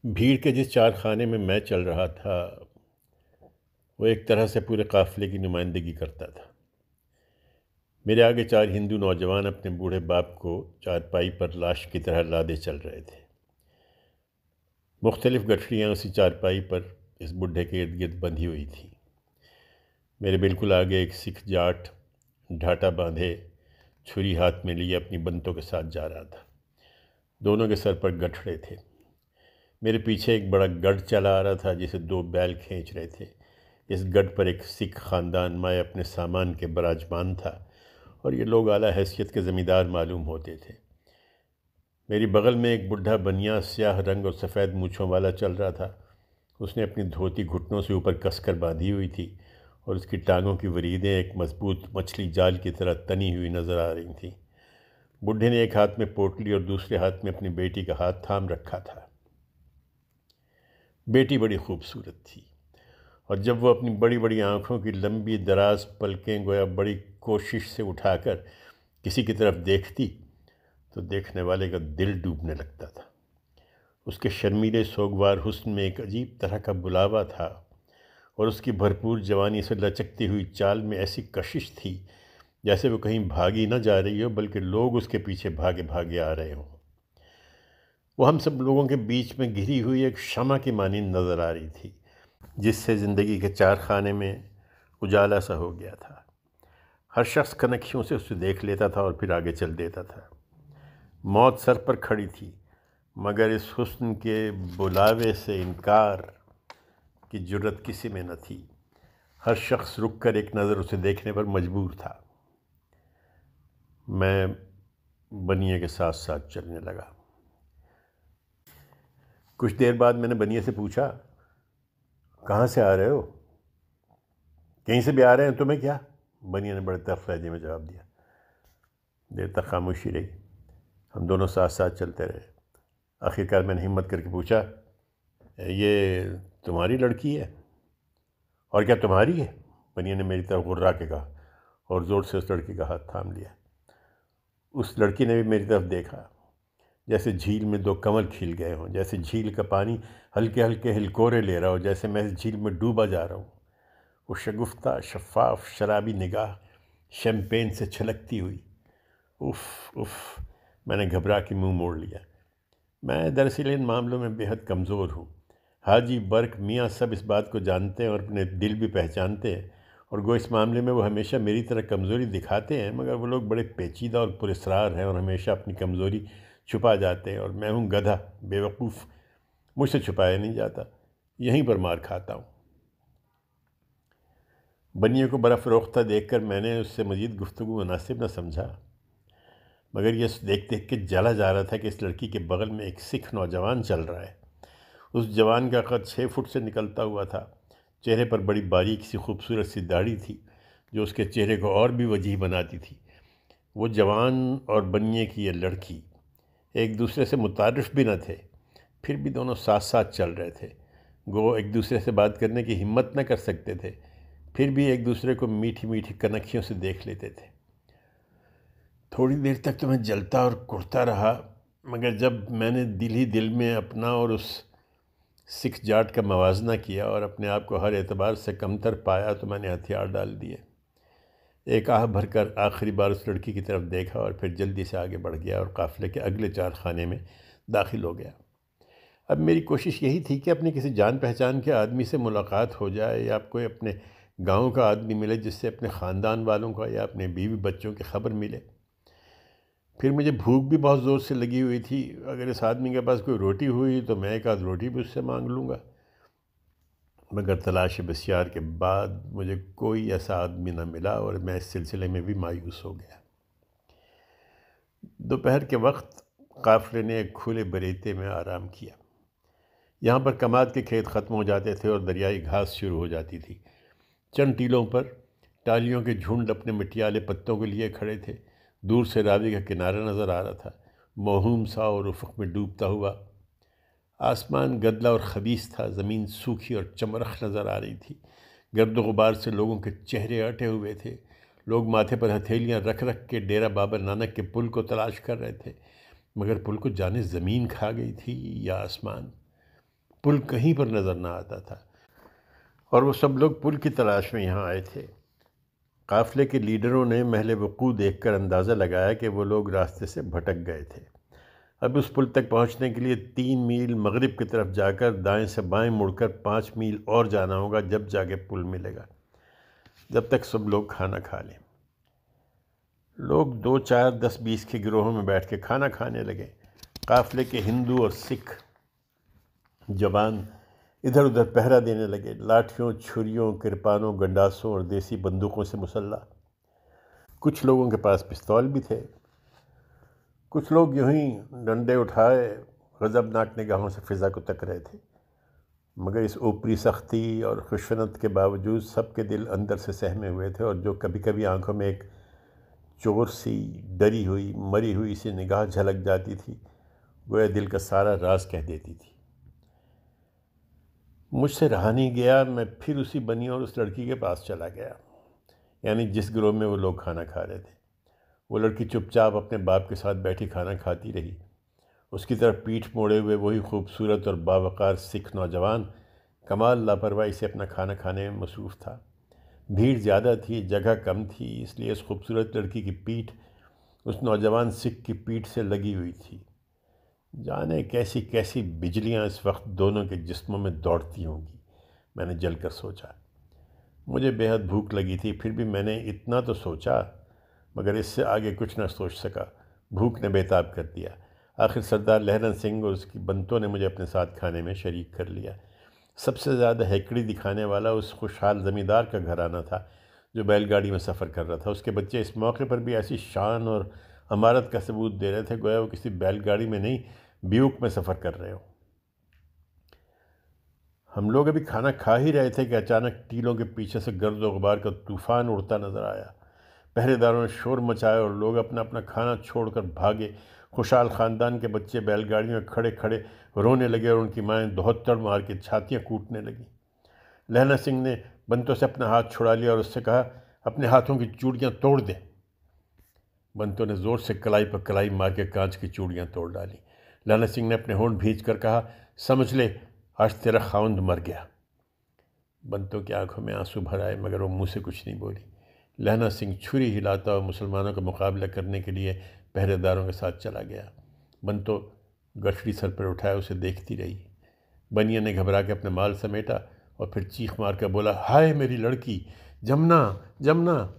भीड़ के जिस चारखाने में मैं चल रहा था वो एक तरह से पूरे काफिले की नुमाइंदगी करता था। मेरे आगे चार हिंदू नौजवान अपने बूढ़े बाप को चारपाई पर लाश की तरह लादे चल रहे थे। मुख्तलिफ गठरियाँ उसी चारपाई पर इस बुढ़े के इर्द गिर्द बंधी हुई थी। मेरे बिल्कुल आगे एक सिख जाट ढाटा बांधे छुरी हाथ में लिए अपनी बंतों के साथ जा रहा था। दोनों के सर पर गठड़े थे। मेरे पीछे एक बड़ा गढ़ चला आ रहा था जिसे दो बैल खींच रहे थे। इस गढ़ पर एक सिख खानदान माए अपने सामान के बराजमान था और ये लोग आला हैसियत के ज़मींदार मालूम होते थे। मेरी बगल में एक बुढ़ा बनिया स्याह रंग और सफ़ेद मूँछों वाला चल रहा था। उसने अपनी धोती घुटनों से ऊपर कसकर बांधी हुई थी और उसकी टांगों की वरीदें एक मजबूत मछली जाल की तरह तनी हुई नज़र आ रही थीं। बुढ़े ने एक हाथ में पोटली और दूसरे हाथ में अपनी बेटी का हाथ थाम रखा था। बेटी बड़ी खूबसूरत थी और जब वो अपनी बड़ी बड़ी आँखों की लंबी दराज पलकें गोया बड़ी कोशिश से उठाकर किसी की तरफ देखती तो देखने वाले का दिल डूबने लगता था। उसके शर्मीले सोगवार हुस्न में एक अजीब तरह का बुलावा था और उसकी भरपूर जवानी से लचकती हुई चाल में ऐसी कशिश थी जैसे वो कहीं भागी न जा रही हो बल्कि लोग उसके पीछे भागे भागे आ रहे हों। वो हम सब लोगों के बीच में घिरी हुई एक शमा की मानींद नज़र आ रही थी जिससे ज़िंदगी के चार खाने में उजाला सा हो गया था। हर शख्स कनखियों से उसे देख लेता था और फिर आगे चल देता था। मौत सर पर खड़ी थी मगर इस हुस्न के बुलावे से इनकार की जुर्रत किसी में न थी। हर शख्स रुक कर एक नज़र उसे देखने पर मजबूर था। मैं बनिए के साथ साथ चलने लगा। कुछ देर बाद मैंने बनिए से पूछा, कहाँ से आ रहे हो? कहीं से भी आ रहे हैं, तुम्हें क्या? बनिए ने बड़े तल्ख़ लहजे में जवाब दिया। देर तक खामोशी रही। हम दोनों साथ साथ चलते रहे। आखिरकार मैंने हिम्मत करके पूछा, ये तुम्हारी लड़की है? और क्या तुम्हारी है? बनिए ने मेरी तरफ गुर्रा के कहा और ज़ोर से उस लड़की का हाथ थाम लिया। उस लड़की ने भी मेरी तरफ देखा जैसे झील में दो कमल खिल गए हों, जैसे झील का पानी हल्के हल्के हिलकोरे ले रहा हो, जैसे मैं इस झील में डूबा जा रहा हूँ। वो शगुफ्ता शफ़ाफ शराबी निगाह शैम्पेन से छलकती हुई। उफ़ उफ़, मैंने घबरा के मुंह मोड़ लिया। मैं दरअसल इन मामलों में बेहद कमज़ोर हूँ। हाजी बर्क मियाँ सब इस बात को जानते हैं और अपने दिल भी पहचानते हैं और गो इस मामले में वो हमेशा मेरी तरह कमज़ोरी दिखाते हैं, मगर वो लोग बड़े पेचीदा और पुरस्रार हैं और हमेशा अपनी कमज़ोरी छुपा जाते हैं और मैं हूँ गधा, बेवकूफ़, मुझसे छुपाया नहीं जाता, यहीं पर मार खाता हूँ। बनिए को बड़ा फ़रोख्ता देखकर मैंने उससे मज़ीद गुफ्तगू मुनासिब न समझा, मगर यह देख देख के जला जा रहा था कि इस लड़की के बगल में एक सिख नौजवान चल रहा है। उस जवान का कद 6 फुट से निकलता हुआ था। चेहरे पर बड़ी बारीक सी खूबसूरत सी दाढ़ी थी जो उसके चेहरे को और भी वजीह बनाती थी। वो जवान और बनिए की ये लड़की एक दूसरे से मुतारिफ भी न थे, फिर भी दोनों साथ साथ चल रहे थे। गो एक दूसरे से बात करने की हिम्मत न कर सकते थे, फिर भी एक दूसरे को मीठी मीठी कनखियों से देख लेते थे। थोड़ी देर तक तो मैं जलता और कुढ़ता रहा, मगर जब मैंने दिल ही दिल में अपना और उस सिख जाट का मवाजना किया और अपने आप को हर एतबार से कमतर पाया तो मैंने हथियार डाल दिए। एक आह भरकर आखिरी बार उस लड़की की तरफ देखा और फिर जल्दी से आगे बढ़ गया और काफ़िले के अगले चार खाने में दाखिल हो गया। अब मेरी कोशिश यही थी कि अपने किसी जान पहचान के आदमी से मुलाकात हो जाए या कोई अपने गांव का आदमी मिले जिससे अपने ख़ानदान वालों का या अपने बीवी बच्चों की खबर मिले। फिर मुझे भूख भी बहुत ज़ोर से लगी हुई थी। अगर इस आदमी के पास कोई रोटी हुई तो मैं एक आध रोटी भी उससे मांग लूँगा, मगर तलाश बसियार के बाद मुझे कोई ऐसा आदमी न मिला और मैं इस सिलसिले में भी मायूस हो गया। दोपहर के वक्त काफ़िले ने एक खुले बरेते में आराम किया। यहाँ पर कमाद के खेत ख़त्म हो जाते थे और दरियाई घास शुरू हो जाती थी। चंद टीलों पर टालियों के झुंड अपने मिटियाले पत्तों के लिए खड़े थे। दूर से रावी का किनारा नज़र आ रहा था, मौहूम सा और उफ़क़ में डूबता हुआ। आसमान गदला और ख़बीस था, ज़मीन सूखी और चमरख नज़र आ रही थी। गर्द गुबार से लोगों के चेहरे अटे हुए थे। लोग माथे पर हथेलियाँ रख रख के डेरा बाबा नानक के पुल को तलाश कर रहे थे, मगर पुल को जाने ज़मीन खा गई थी या आसमान। पुल कहीं पर नज़र ना आता था और वो सब लोग पुल की तलाश में यहाँ आए थे। काफ़िले के लीडरों ने महल वक़ूअ देखकर अंदाज़ा लगाया कि वो लोग रास्ते से भटक गए थे। अब उस पुल तक पहुँचने के लिए 3 मील मगरिब की तरफ जाकर दाएं से बाएं मुड़कर 5 मील और जाना होगा, जब जाके पुल मिलेगा। जब तक सब लोग खाना खा लें। लोग 2, 4, 10, 20 के गिरोहों में बैठ के खाना खाने लगे। काफ़िले के हिंदू और सिख जवान इधर उधर पहरा देने लगे, लाठियों, छुरियों, किरपानों, गंडासों और देसी बंदूकों से मुसल्ला। कुछ लोगों के पास पिस्तौल भी थे। कुछ लोग यूं ही डंडे उठाए गज़बनाक निगाहों से फ़िज़ा को तक रहे थे। मगर इस ऊपरी सख्ती और खुशनत के बावजूद सबके दिल अंदर से सहमे हुए थे, और जो कभी कभी आंखों में एक चोर सी, डरी हुई, मरी हुई सी निगाह झलक जाती थी, गोया दिल का सारा राज कह देती थी। मुझसे रहा नहीं गया। मैं फिर उसी बनी और उस लड़की के पास चला गया, यानी जिस गिरोह में वो लोग खाना खा रहे थे। वो लड़की चुपचाप अपने बाप के साथ बैठी खाना खाती रही। उसकी तरफ पीठ मोड़े हुए वही खूबसूरत और बावकार सिख नौजवान कमाल लापरवाही से अपना खाना खाने में मसरूफ़ था। भीड़ ज़्यादा थी, जगह कम थी, इसलिए उस खूबसूरत लड़की की पीठ उस नौजवान सिख की पीठ से लगी हुई थी। जाने कैसी कैसी बिजलियां इस वक्त दोनों के जिस्मों में दौड़ती होंगी, मैंने जलकर सोचा। मुझे बेहद भूख लगी थी, फिर भी मैंने इतना तो सोचा, मगर इससे आगे कुछ न सोच सका। भूख ने बेताब कर दिया। आखिर सरदार लहरन सिंह और उसकी बंतों ने मुझे अपने साथ खाने में शरीक कर लिया। सबसे ज़्यादा हैकड़ी दिखाने वाला उस खुशहाल ज़मींदार का घराना था जो बैलगाड़ी में सफ़र कर रहा था। उसके बच्चे इस मौके पर भी ऐसी शान और अमारत का सबूत दे रहे थे, गोया वो किसी बैलगाड़ी में नहीं, ब्यूक में सफ़र कर रहे हो। हम लोग अभी खाना खा ही रहे थे कि अचानक टीलों के पीछे से गर्द व गुबार का तूफ़ान उड़ता नज़र आया। पहरेदारों ने शोर मचाया और लोग अपना अपना खाना छोड़कर भागे। खुशहाल ख़ानदान के बच्चे बैलगाड़ी में खड़े खड़े रोने लगे और उनकी माएँ दोहत्तड़ मार के छातियाँ कूटने लगीं। लहना सिंह ने बंतों से अपना हाथ छुड़ा लिया और उससे कहा, अपने हाथों की चूड़ियाँ तोड़ दे। बंतों ने ज़ोर से कलाई पर कलाई मार के कांच की चूड़ियाँ तोड़ डाली। लहना सिंह ने अपने होंठ भींच कर कहा, समझ ले, आज तेरा खाउंद मर गया। बंतों की आंखों में आंसू भर आए, मगर वो मुंह से कुछ नहीं बोली। लहना सिंह छुरी हिलाता और मुसलमानों का मुकाबला करने के लिए पहरेदारों के साथ चला गया। बंतो गठड़ी सर पर उठाए उसे देखती रही। बनिया ने घबरा के अपना माल समेटा और फिर चीख मार कर बोला, हाय मेरी लड़की, जमुना, जमुना।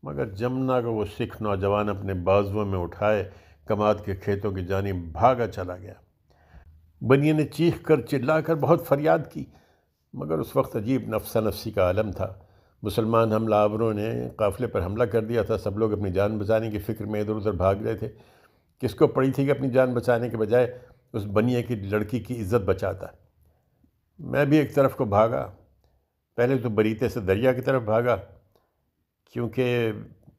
मगर जमुना को वो सिख नौजवान अपने बाजुओं में उठाए कमाद के खेतों की जानिब भागा चला गया। बनिया ने चीख कर चिल्लाकर बहुत फरियाद की, मगर उस वक्त अजीब नफसा नफसी का आलम था। मुसलमान हमलावरों ने काफ़िले पर हमला कर दिया था। सब लोग अपनी जान बचाने की फ़िक्र में इधर उधर भाग रहे थे। किसको पड़ी थी कि अपनी जान बचाने के बजाय उस बनिया की लड़की की इज्जत बचाता। मैं भी एक तरफ को भागा। पहले तो बरीते से दरिया की तरफ भागा, क्योंकि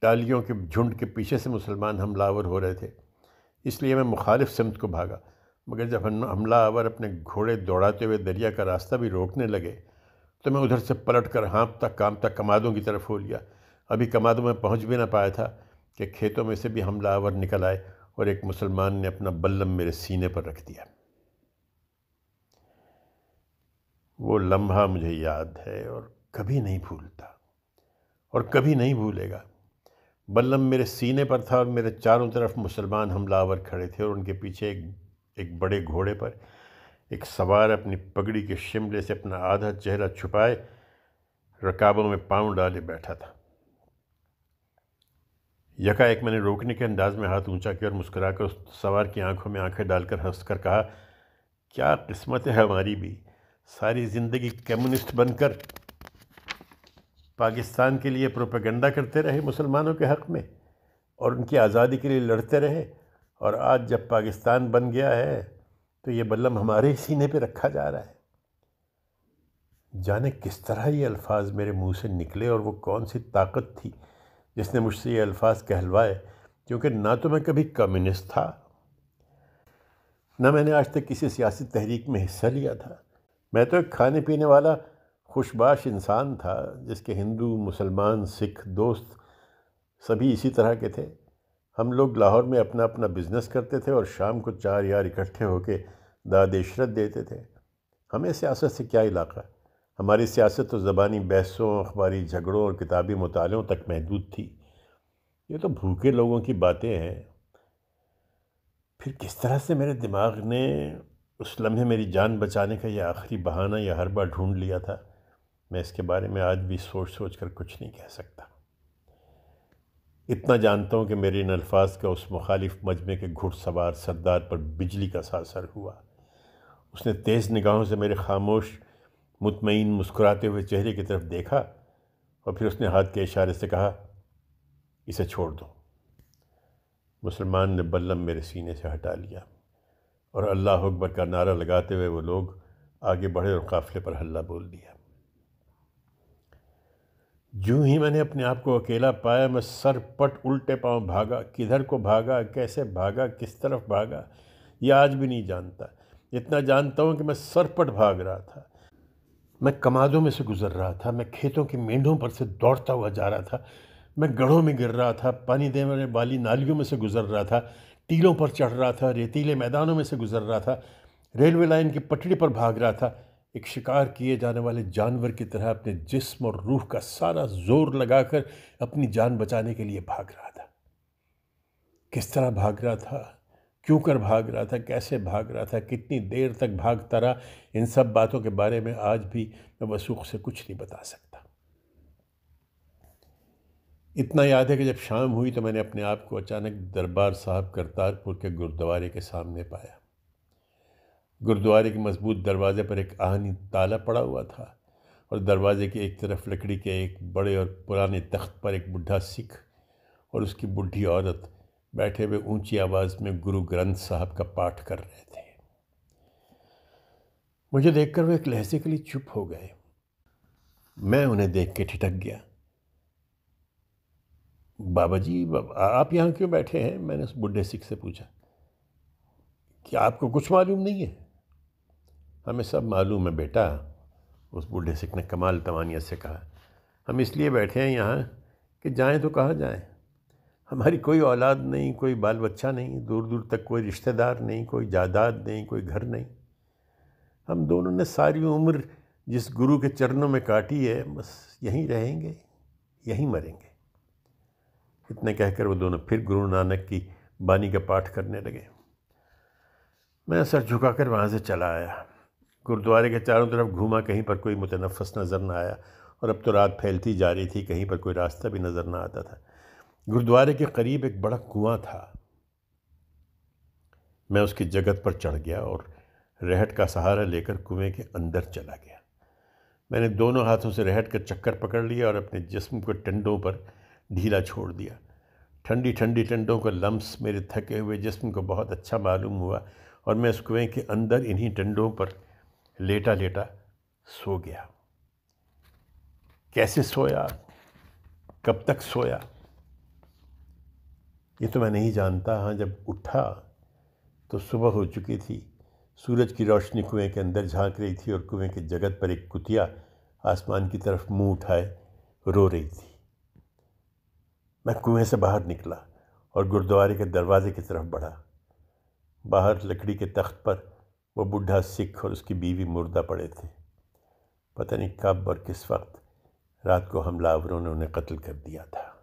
टालियों के झुंड के पीछे से मुसलमान हमलावर हो रहे थे, इसलिए मैं मुखालिफ सिमत को भागा। मगर जब हमलावर अपने घोड़े दौड़ाते हुए दरिया का रास्ता भी रोकने लगे, तो मैं उधर से पलट कर हाँफता कामता कमादों की तरफ हो लिया। अभी कमादों में पहुंच भी ना पाया था कि खेतों में से भी हमलावर निकल आए और एक मुसलमान ने अपना बल्लम मेरे सीने पर रख दिया। वो लम्हा मुझे याद है और कभी नहीं भूलता और कभी नहीं भूलेगा। बल्लम मेरे सीने पर था और मेरे चारों तरफ मुसलमान हमलावर खड़े थे और उनके पीछे एक बड़े घोड़े पर एक सवार अपनी पगड़ी के शिमले से अपना आधा चेहरा छुपाए रकाबों में पाँव डाले बैठा था। यकाएक मैंने रोकने के अंदाज में हाथ ऊंचा किया और मुस्कुराकर उस सवार की आंखों में आंखें डालकर हंसकर कहा, क्या किस्मत है हमारी भी, सारी ज़िंदगी कम्युनिस्ट बनकर पाकिस्तान के लिए प्रोपेगेंडा करते रहे मुसलमानों के हक़ में और उनकी आज़ादी के लिए लड़ते रहे, और आज जब पाकिस्तान बन गया है तो ये बल्लम हमारे ही सीने पे रखा जा रहा है। जाने किस तरह ये अल्फाज मेरे मुंह से निकले और वो कौन सी ताकत थी जिसने मुझसे ये अल्फाज कहलवाए, क्योंकि ना तो मैं कभी कम्युनिस्ट था, ना मैंने आज तक किसी सियासी तहरीक में हिस्सा लिया था। मैं तो एक खाने पीने वाला खुशबाश इंसान था जिसके हिंदू, मुसलमान, सिख दोस्त सभी इसी तरह के थे। हम लोग लाहौर में अपना अपना बिजनेस करते थे और शाम को 4 यार इकट्ठे होकर दाद इशरत देते थे। हमें सियासत से क्या इलाका। हमारी सियासत तो ज़बानी बहसों, अखबारी झगड़ों और किताबी मुतालों तक महदूद थी। ये तो भूखे लोगों की बातें हैं। फिर किस तरह से मेरे दिमाग ने उस लम्हे मेरी जान बचाने का यह आखिरी बहाना या हरबा ढूंढ लिया था, मैं इसके बारे में आज भी सोच सोच कर कुछ नहीं कह सकता। इतना जानता हूँ कि मेरे इन अल्फाज का उस मुखालिफ मजमे के घुड़सवार सरदार पर बिजली का सा असर हुआ। उसने तेज़ निगाहों से मेरे खामोश मुतमईन मुस्कुराते हुए चेहरे की तरफ देखा और फिर उसने हाथ के इशारे से कहा, इसे छोड़ दो। मुसलमान ने बल्लम मेरे सीने से हटा लिया और अल्लाह अकबर का नारा लगाते हुए वो लोग आगे बढ़े और काफ़िले पर हल्ला बोल दिया। यूं ही मैंने अपने आप को अकेला पाया, मैं सर पट उल्टे पांव भागा। किधर को भागा, कैसे भागा, किस तरफ भागा, ये आज भी नहीं जानता। इतना जानता हूँ कि मैं सरपट भाग रहा था। मैं कमादों में से गुजर रहा था, मैं खेतों की मेंढों पर से दौड़ता हुआ जा रहा था, मैं गढ़ों में गिर रहा था, पानी देने वाली नालियों में से गुजर रहा था, टीलों पर चढ़ रहा था, रेतीले मैदानों में से गुजर रहा था, रेलवे लाइन की पटड़ी पर भाग रहा था। एक शिकार किए जाने वाले जानवर की तरह अपने जिस्म और रूह का सारा जोर लगाकर अपनी जान बचाने के लिए भाग रहा था। किस तरह भाग रहा था, क्यों कर भाग रहा था, कैसे भाग रहा था, कितनी देर तक भागता रहा, इन सब बातों के बारे में आज भी मैं वसूख से कुछ नहीं बता सकता। इतना याद है कि जब शाम हुई तो मैंने अपने आप को अचानक दरबार साहब करतारपुर के गुरुद्वारे के सामने पाया। गुरुद्वारे के मजबूत दरवाजे पर एक आहनी ताला पड़ा हुआ था और दरवाजे की एक तरफ लकड़ी के एक बड़े और पुराने तख्त पर एक बुढ़ा सिख और उसकी बुढ़ी औरत बैठे हुए ऊंची आवाज़ में गुरु ग्रंथ साहब का पाठ कर रहे थे। मुझे देखकर वो एक लहजे के लिए चुप हो गए। मैं उन्हें देख के ठिठक गया। बाबा जी, आप यहाँ क्यों बैठे हैं? मैंने उस बुढ़े सिख से पूछा। क्या आपको कुछ मालूम नहीं है? हमें सब मालूम है बेटा, उस बूढ़े सिख ने कमाल तवानियत से कहा। हम इसलिए बैठे हैं यहाँ कि जाएं तो कहाँ जाएं। हमारी कोई औलाद नहीं, कोई बाल बच्चा नहीं, दूर दूर तक कोई रिश्तेदार नहीं, कोई जायदाद नहीं, कोई घर नहीं। हम दोनों ने सारी उम्र जिस गुरु के चरणों में काटी है, बस यहीं रहेंगे, यहीं मरेंगे। इतने कहकर वो दोनों फिर गुरु नानक की बानी का पाठ करने लगे। मैं सर झुकाकर वहाँ से चला आया। गुरुद्वारे के चारों तरफ घूमा, कहीं पर कोई मुतनफ़्फ़स नज़र न आया और अब तो रात फैलती जा रही थी, कहीं पर कोई रास्ता भी नज़र न आता था। गुरुद्वारे के करीब एक बड़ा कुआं था। मैं उसकी जगत पर चढ़ गया और रहट का सहारा लेकर कुएं के अंदर चला गया। मैंने दोनों हाथों से रहट का चक्कर पकड़ लिया और अपने जिस्म को टंडों पर ढीला छोड़ दिया। ठंडी ठंडी टंडों का लम्स मेरे थके हुए जिस्म को बहुत अच्छा मालूम हुआ और मैं उस कुएं के अंदर इन्हीं टंडों पर लेटा लेटा सो गया। कैसे सोया, कब तक सोया, ये तो मैं नहीं जानता। हाँ, जब उठा तो सुबह हो चुकी थी। सूरज की रोशनी कुएं के अंदर झांक रही थी और कुएं की जगत पर एक कुतिया आसमान की तरफ मुंह उठाए रो रही थी। मैं कुएं से बाहर निकला और गुरुद्वारे के दरवाजे की तरफ बढ़ा। बाहर लकड़ी के तख्त पर वो बूढ़ा सिख और उसकी बीवी मुर्दा पड़े थे। पता नहीं कब और किस वक्त रात को हमलावरों ने उन्हें कत्ल कर दिया था।